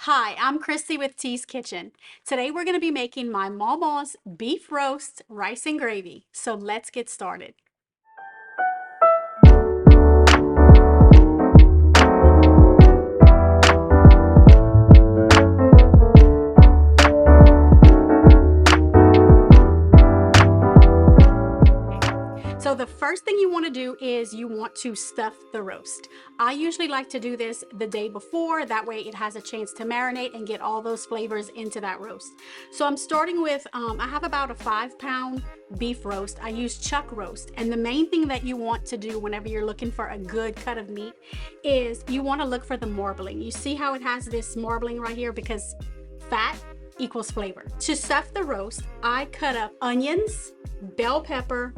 Hi, I'm Christy with T's Kitchen. Today we're going to be making my Maw Maw's beef roast, rice and gravy. So let's get started. So the first thing you want to do is you want to stuff the roast. I usually like to do this the day before, that way it has a chance to marinate and get all those flavors into that roast. So I'm starting with, I have about a 5-pound beef roast. I use chuck roast, and the main thing that you want to do whenever you're looking for a good cut of meat is you want to look for the marbling. You see how it has this marbling right here, because fat equals flavor. To stuff the roast, I cut up onions, bell pepper,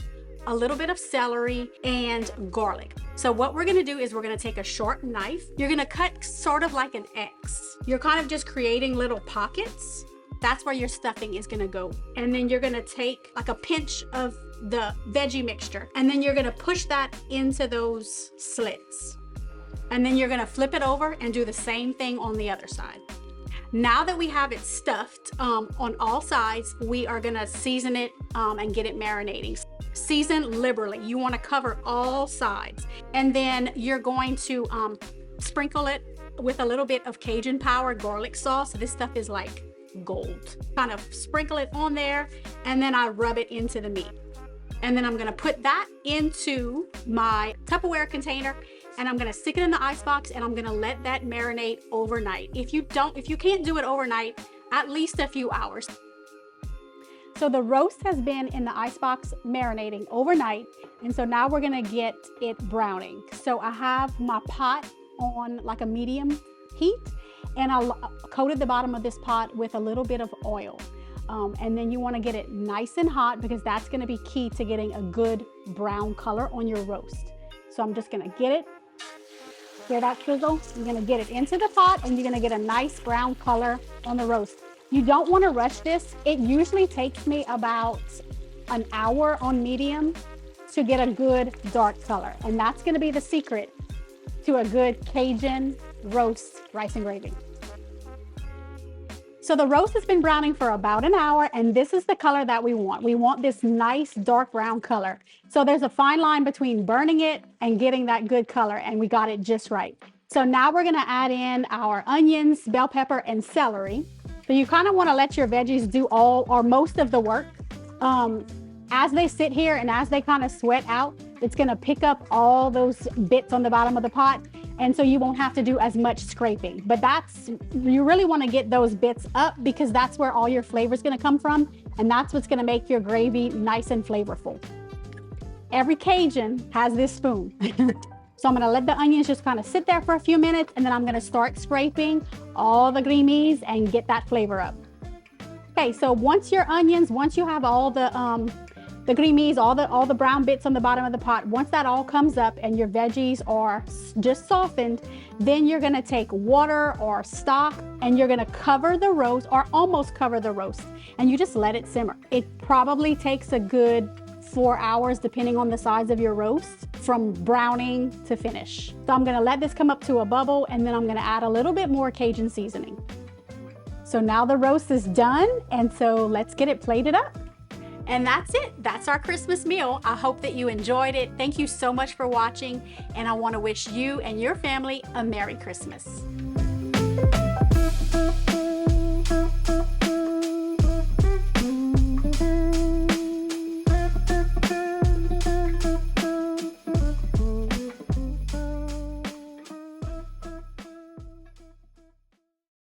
a little bit of celery, and garlic. So what we're gonna do is we're gonna take a sharp knife. You're gonna cut sort of like an X. You're kind of just creating little pockets. That's where your stuffing is gonna go. And then you're gonna take like a pinch of the veggie mixture, and then you're gonna push that into those slits. And then you're gonna flip it over and do the same thing on the other side. Now that we have it stuffed on all sides, we are gonna season it and get it marinating. Season liberally. You want to cover all sides, and then you're going to sprinkle it with a little bit of Cajun power garlic sauce. This stuff is like gold. Kind of sprinkle it on there, and then I rub it into the meat. And then I'm gonna put that into my Tupperware container, and I'm gonna stick it in the ice box, and I'm gonna let that marinate overnight. If you can't do it overnight, at least a few hours. So the roast has been in the icebox marinating overnight, and so now we're gonna get it browning. So I have my pot on like a medium heat, and I coated the bottom of this pot with a little bit of oil. And then you wanna get it nice and hot, because that's gonna be key to getting a good brown color on your roast. So I'm just gonna get it, hear that sizzle? You're gonna get it into the pot, and you're gonna get a nice brown color on the roast. You don't want to rush this. It usually takes me about an hour on medium to get a good dark color. And that's going to be the secret to a good Cajun roast rice and gravy. So the roast has been browning for about an hour, and this is the color that we want. We want this nice dark brown color. So there's a fine line between burning it and getting that good color, and we got it just right. So now we're going to add in our onions, bell pepper, and celery. So you kind of want to let your veggies do all or most of the work. As they sit here and as they kind of sweat out, it's going to pick up all those bits on the bottom of the pot. And so you won't have to do as much scraping. But you really want to get those bits up, because that's where all your flavor is going to come from. And that's what's going to make your gravy nice and flavorful. Every Cajun has this spoon. So I'm gonna let the onions just kind of sit there for a few minutes, and then I'm gonna start scraping all the greenies and get that flavor up. Okay, so once you have all the greenies, all the brown bits on the bottom of the pot, once that all comes up and your veggies are just softened, then you're gonna take water or stock, and you're gonna cover the roast, or almost cover the roast, and you just let it simmer. It probably takes a good 4 hours, depending on the size of your roast, from browning to finish. So I'm gonna let this come up to a bubble, and then I'm gonna add a little bit more Cajun seasoning. So now the roast is done, and so let's get it plated up. And that's it. That's our Christmas meal. I hope that you enjoyed it. Thank you so much for watching, and I want to wish you and your family a Merry Christmas.